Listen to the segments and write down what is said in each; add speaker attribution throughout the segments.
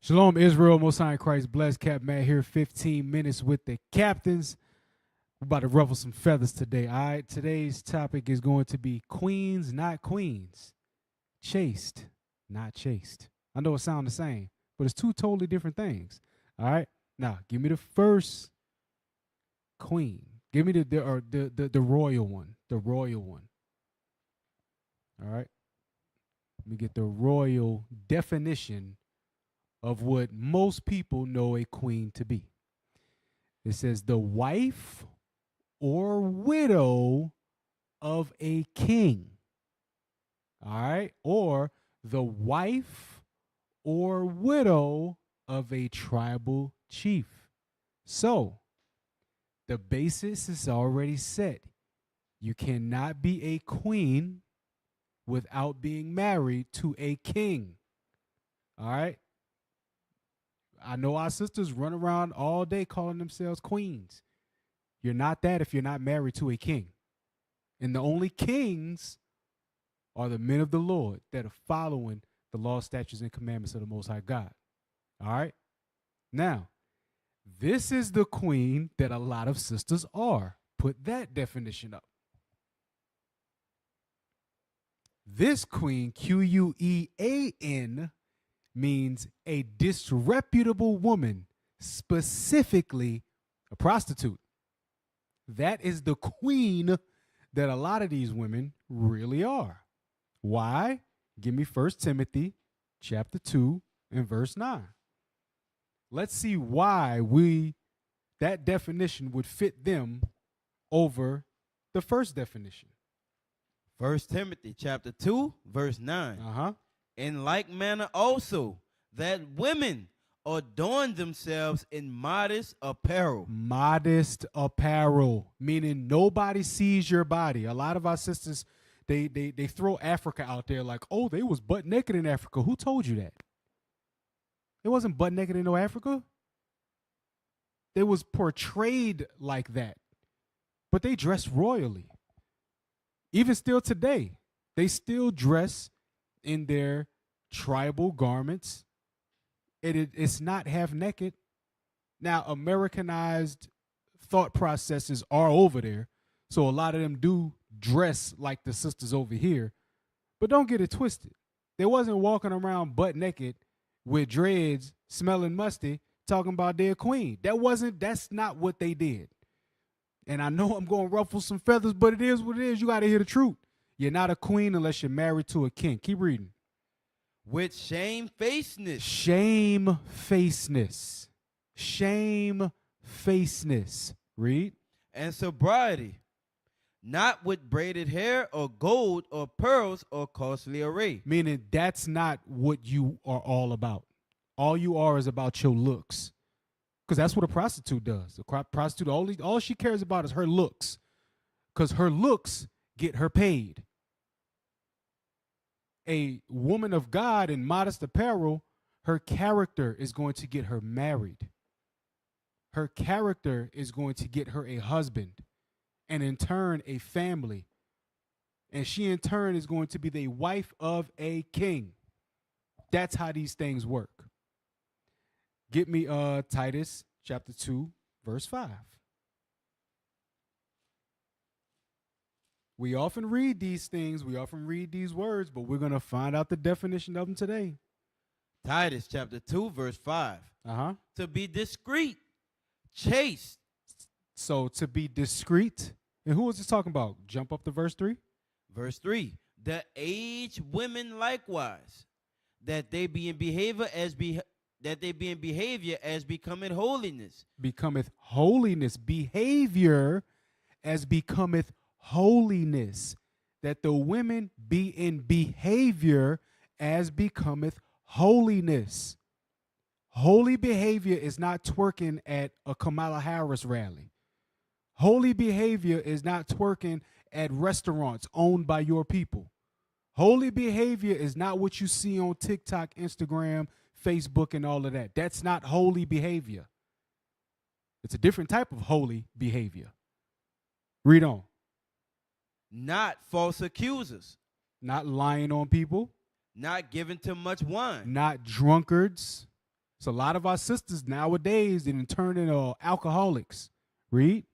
Speaker 1: Shalom, Israel. Most High in Christ. Blessed Cap Matt here. 15 minutes with the captains. We're about to ruffle some feathers today. All right. Today's topic is going to be queens, not queens. Chaste, not chaste. I know it sounds the same, but it's two totally different things. All right. Now, give me the first queen. Give me the royal one. The royal one. All right. Let me get the royal definition of what most people know a queen to be. It says the wife or widow of a king. All right? Or the wife or widow of a tribal chief. So, the basis is already set. You cannot be a queen without being married to a king. All right? I know our sisters run around all day calling themselves queens. You're not that if you're not married to a king. And the only kings are the men of the Lord that are following the law, statutes, and commandments of the Most High God. All right? Now, this is the queen that a lot of sisters are. Put that definition up. This queen, Quean, means a disreputable woman, specifically a prostitute. That is the queen that a lot of these women really are. Why? Give me 1 Timothy chapter 2 and verse 9. Let's see why that definition would fit them over the first definition.
Speaker 2: 1 Timothy chapter 2, verse 9. In like manner also, that women adorn themselves in modest apparel.
Speaker 1: Modest apparel, meaning nobody sees your body. A lot of our sisters, they throw Africa out there like, oh, they was butt naked in Africa. Who told you that? It wasn't butt naked in no Africa. They was portrayed like that, but they dressed royally. Even still today, they still dress in their tribal garments. It's not half naked. Now, Americanized thought processes are over there, so a lot of them do dress like the sisters over here, but don't get it twisted. They wasn't walking around butt naked with dreads, smelling musty, talking about their queen. That's not what they did. And I know I'm going to ruffle some feathers, but it is what it is. You got to hear the truth. You're not a queen unless you're married to a king. Keep reading.
Speaker 2: With shamefacedness.
Speaker 1: Shamefacedness. Shamefacedness. Read.
Speaker 2: And sobriety. Not with braided hair or gold or pearls or costly array.
Speaker 1: Meaning that's not what you are all about. All you are is about your looks. Because that's what a prostitute does. A prostitute, all she cares about is her looks. Because her looks get her paid. A woman of God in modest apparel, her character is going to get her married. Her character is going to get her a husband, and in turn, a family. And she, in turn, is going to be the wife of a king. That's how these things work. Get me Titus chapter 2, verse 5. We often read these things, we often read these words, but we're going to find out the definition of them today.
Speaker 2: Titus chapter 2, verse 5. To be discreet, chaste.
Speaker 1: So to be discreet. And who is this talking about? Jump up to verse 3.
Speaker 2: Verse 3. The aged women likewise, that they be in behavior as becometh holiness.
Speaker 1: Becometh holiness. Behavior as becometh holiness. That the women be in behavior as becometh holiness. Holy behavior is not twerking at a Kamala Harris rally. Holy behavior is not twerking at restaurants owned by your people. Holy behavior is not what you see on TikTok, Instagram, Facebook, and all of that. That's not holy behavior. It's a different type of holy behavior. Read on.
Speaker 2: Not false accusers.
Speaker 1: Not lying on people.
Speaker 2: Not given to much wine.
Speaker 1: Not drunkards. So a lot of our sisters nowadays didn't turn into alcoholics. Read.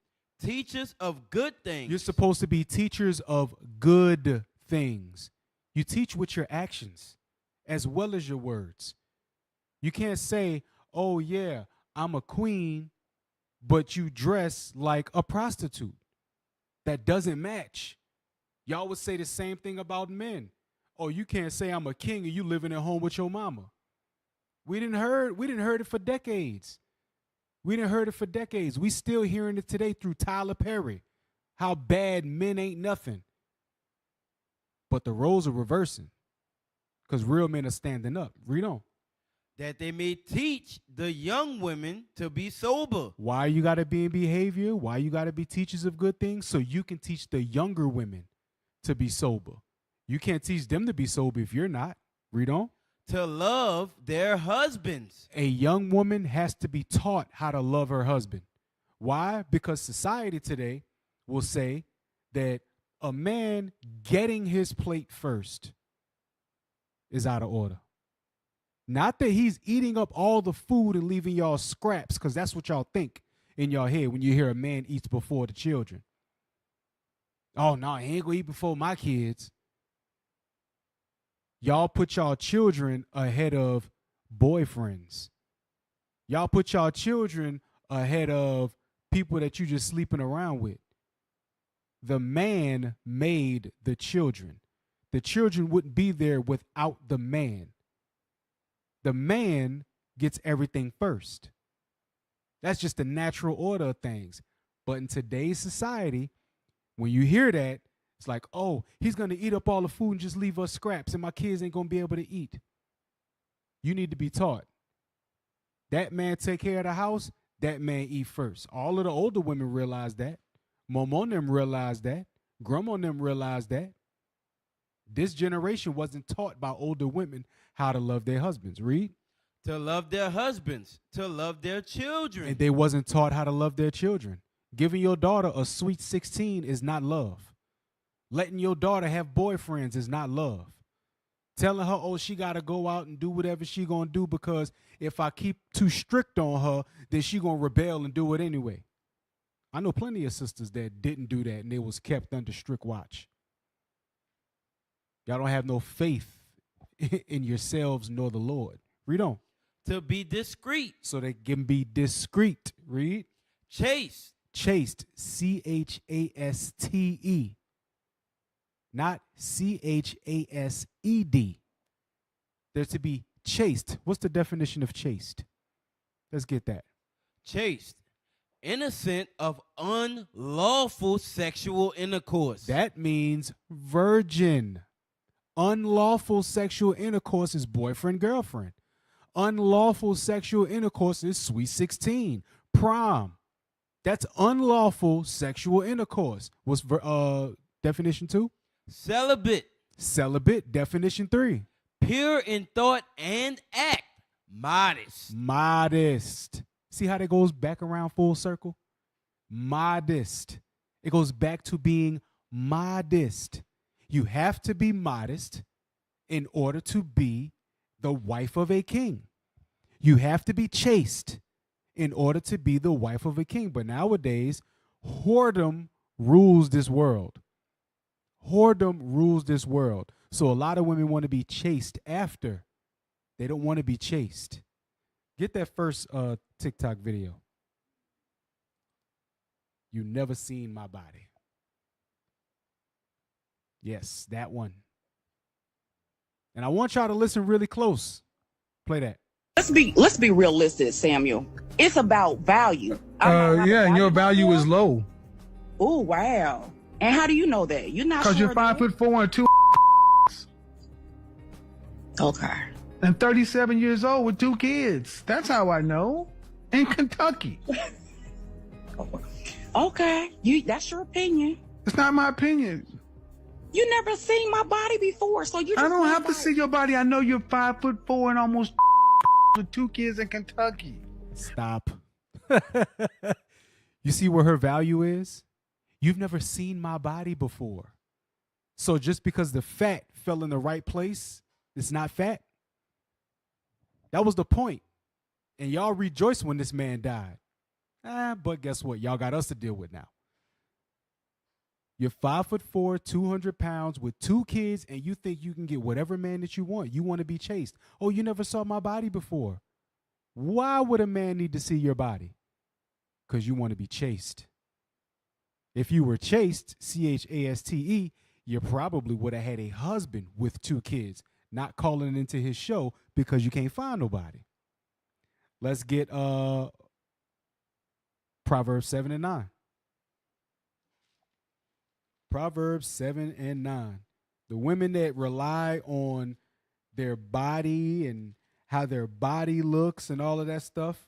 Speaker 2: Teachers of good things.
Speaker 1: You're supposed to be teachers of good things. You teach with your actions as well as your words. You can't say, oh, yeah, I'm a queen, but you dress like a prostitute. That doesn't match. Y'all would say the same thing about men. Oh, you can't say I'm a king and you living at home with your mama. We didn't heard it for decades. We still hearing it today through Tyler Perry. How bad men ain't nothing. But the roles are reversing. Because real men are standing up. Read on.
Speaker 2: That they may teach the young women to be sober.
Speaker 1: Why you got to be in behavior? Why you got to be teachers of good things? So you can teach the younger women to be sober. You can't teach them to be sober if you're not. Read on.
Speaker 2: To love their husbands.
Speaker 1: A young woman has to be taught how to love her husband. Why? Because society today will say that a man getting his plate first is out of order. Not that he's eating up all the food and leaving y'all scraps, because that's what y'all think in your head when you hear a man eats before the children. Oh, no, he ain't going to eat before my kids. Y'all put y'all children ahead of boyfriends. Y'all put y'all children ahead of people that you just sleeping around with. The man made the children. The children wouldn't be there without the man. The man gets everything first. That's just the natural order of things. But in today's society, when you hear that, it's like, oh, he's going to eat up all the food and just leave us scraps, and my kids ain't going to be able to eat. You need to be taught. That man take care of the house, that man eat first. All of the older women realize that. Mama and them realize that. Grandma and them realize that. This generation wasn't taught by older women how to love their husbands. Read.
Speaker 2: To love their husbands, to love their children.
Speaker 1: And they wasn't taught how to love their children. Giving your daughter a sweet 16 is not love. Letting your daughter have boyfriends is not love. Telling her, oh, she got to go out and do whatever she going to do because if I keep too strict on her, then she going to rebel and do it anyway. I know plenty of sisters that didn't do that and they was kept under strict watch. Y'all don't have no faith in yourselves nor the Lord. Read on.
Speaker 2: To be discreet.
Speaker 1: So they can be discreet. Read.
Speaker 2: Chaste.
Speaker 1: Chaste. C-H-A-S-T-E. Not C-H-A-S-E-D. They're to be chaste. What's the definition of chaste? Let's get that.
Speaker 2: Chaste. Innocent of unlawful sexual intercourse.
Speaker 1: That means virgin. Unlawful sexual intercourse is boyfriend, girlfriend. Unlawful sexual intercourse is sweet 16, prom. That's unlawful sexual intercourse. What's definition 2?
Speaker 2: Celibate.
Speaker 1: Celibate, definition 3.
Speaker 2: Pure in thought and act. Modest.
Speaker 1: Modest. See how that goes back around full circle? Modest. It goes back to being modest. You have to be modest in order to be the wife of a king. You have to be chaste in order to be the wife of a king. But nowadays, whoredom rules this world. Whoredom rules this world. So a lot of women want to be chaste after. They don't want to be chaste. Get that first TikTok video. You never seen my body. Yes, that one. And I want y'all to listen really close. Play that.
Speaker 3: Let's be realistic, Samuel. It's about value.
Speaker 4: Yeah, and your value is low.
Speaker 3: Oh, wow. And how do you know that? You're not
Speaker 4: Because
Speaker 3: sure
Speaker 4: you're 5'4" and 2
Speaker 3: Okay.
Speaker 4: and 37 years old with 2 kids. That's how I know. In Kentucky.
Speaker 3: Okay. That's your opinion.
Speaker 4: It's not my opinion.
Speaker 3: You never seen my body before, so you just
Speaker 4: I don't have to see your body. I know you're 5'4" and almost with 2 kids in Kentucky.
Speaker 1: Stop. You see where her value is? You've never seen my body before. So just because the fat fell in the right place, it's not fat. That was the point. And y'all rejoiced when this man died. But guess what? Y'all got us to deal with now. You're 5'4", 200 pounds with 2 kids, and you think you can get whatever man that you want. You want to be chaste. Oh, you never saw my body before. Why would a man need to see your body? Because you want to be chaste. If you were chaste, chaste, you probably would have had a husband with 2 kids, not calling into his show because you can't find nobody. Let's get Proverbs 7 and 9. Proverbs 7 and 9. The women that rely on their body and how their body looks and all of that stuff,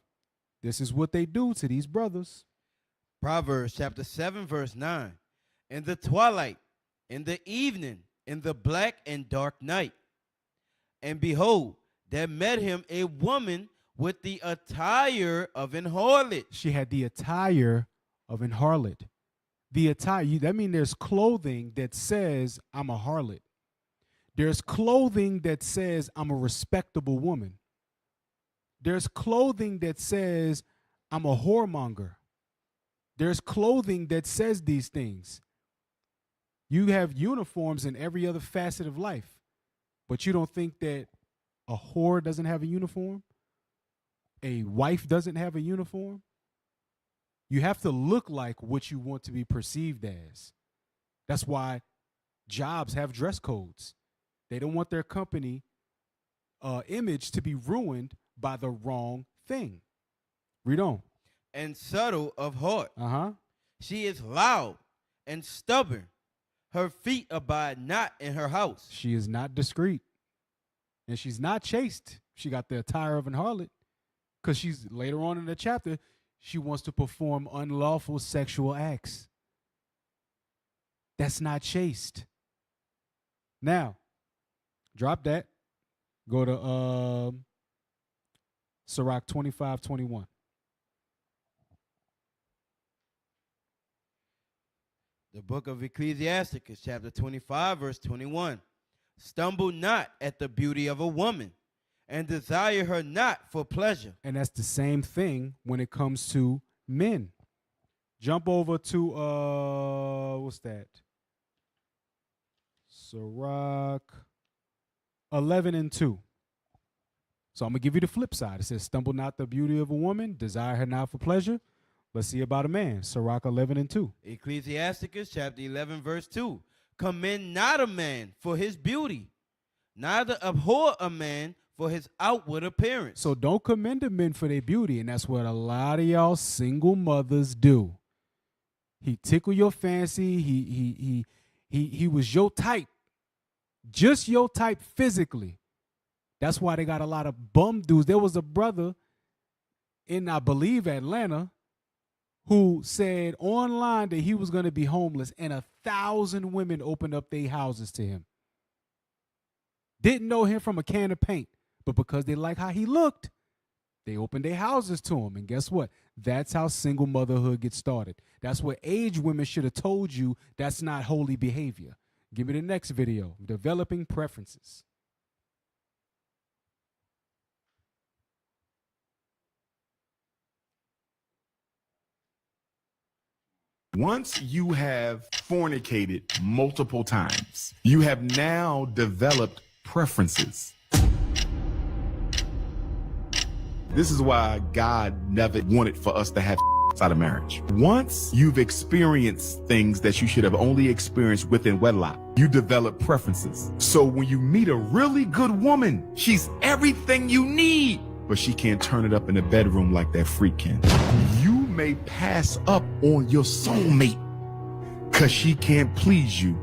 Speaker 1: this is what they do to these brothers.
Speaker 2: Proverbs chapter 7, verse 9. In the twilight, in the evening, in the black and dark night. And behold, there met him a woman with the attire of an harlot.
Speaker 1: She had the attire of an harlot. The attire, that means there's clothing that says I'm a harlot. There's clothing that says I'm a respectable woman. There's clothing that says I'm a whoremonger. There's clothing that says these things. You have uniforms in every other facet of life, but you don't think that a whore doesn't have a uniform? A wife doesn't have a uniform? You have to look like what you want to be perceived as. That's why jobs have dress codes. They don't want their company image to be ruined by the wrong thing. Read on.
Speaker 2: And subtle of heart.
Speaker 1: Uh-huh.
Speaker 2: She is loud and stubborn. Her feet abide not in her house.
Speaker 1: She is not discreet. And she's not chaste. She got the attire of an harlot. Because she's later on in the chapter, she wants to perform unlawful sexual acts. That's not chaste. Now, drop that. Go to Sirach 25:21.
Speaker 2: The book of Ecclesiasticus, chapter 25, verse 21. Stumble not at the beauty of a woman, and desire her not for pleasure.
Speaker 1: And that's the same thing when it comes to men. Jump over to, what's that? Sirach 11 and 2. So I'm going to give you the flip side. It says, stumble not the beauty of a woman, desire her not for pleasure. Let's see about a man. Sirach 11 and 2.
Speaker 2: Ecclesiasticus, chapter 11, verse 2. Commend not a man for his beauty, neither abhor a man for his outward appearance.
Speaker 1: So don't commend the men for their beauty, and that's what a lot of y'all single mothers do. He tickle your fancy. He was your type, just your type physically. That's why they got a lot of bum dudes. There was a brother in, I believe, Atlanta, who said online that he was going to be homeless, and 1,000 women opened up their houses to him. Didn't know him from a can of paint, but because they like how he looked, they opened their houses to him. And guess what? That's how single motherhood gets started. That's what age women should have told you that's not holy behavior. Give me the next video, developing preferences.
Speaker 5: Once you have fornicated multiple times, you have now developed preferences. This is why God never wanted for us to have outside of marriage. Once you've experienced things that you should have only experienced within wedlock, you develop preferences. So when you meet a really good woman, she's everything you need, but she can't turn it up in the bedroom like that freak can. You may pass up on your soulmate because she can't please you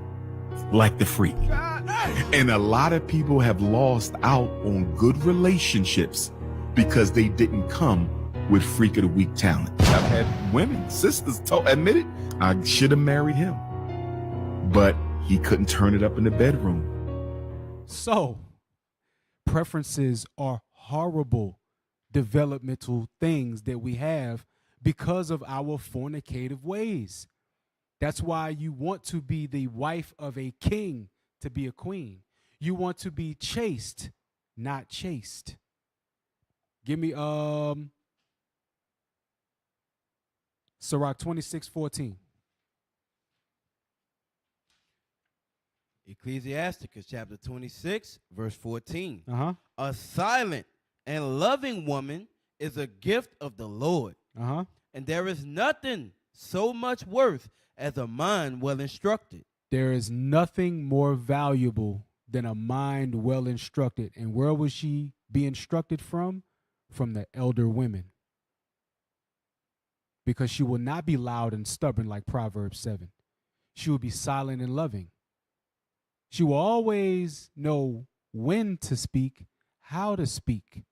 Speaker 5: like the freak. And a lot of people have lost out on good relationships because they didn't come with freak of the week talent. I've had women, sisters admit it, I should have married him, but he couldn't turn it up in the bedroom.
Speaker 1: So, preferences are horrible developmental things that we have because of our fornicative ways. That's why you want to be the wife of a king to be a queen. You want to be chaste, not chaste. Give me Sirach 26:14.
Speaker 2: Ecclesiasticus chapter 26, verse 14.
Speaker 1: Uh-huh.
Speaker 2: A silent and loving woman is a gift of the Lord,
Speaker 1: Uh-huh.
Speaker 2: and there is nothing so much worth as a mind well instructed.
Speaker 1: There is nothing more valuable than a mind well instructed. And where will she be instructed from? From the elder women. Because she will not be loud and stubborn like Proverbs 7. She will be silent and loving. She will always know when to speak, how to speak.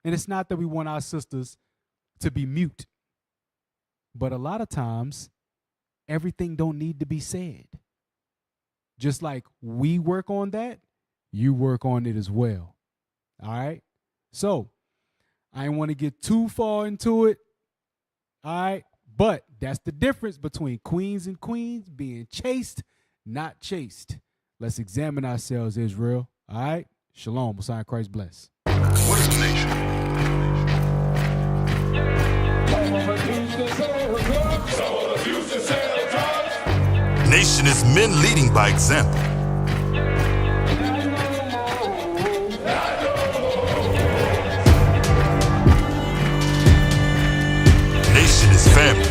Speaker 1: And it's not that we want our sisters to be mute, but a lot of times everything don't need to be said. Just like we work on that, you work on it as well. All right? So I didn't want to get too far into it. All right? But that's the difference between queens and queens being chaste, not chaste. Let's examine ourselves, Israel. All right? Shalom. Messiah Christ bless.
Speaker 6: What is a nation? Nation is men leading by example. Nation is family.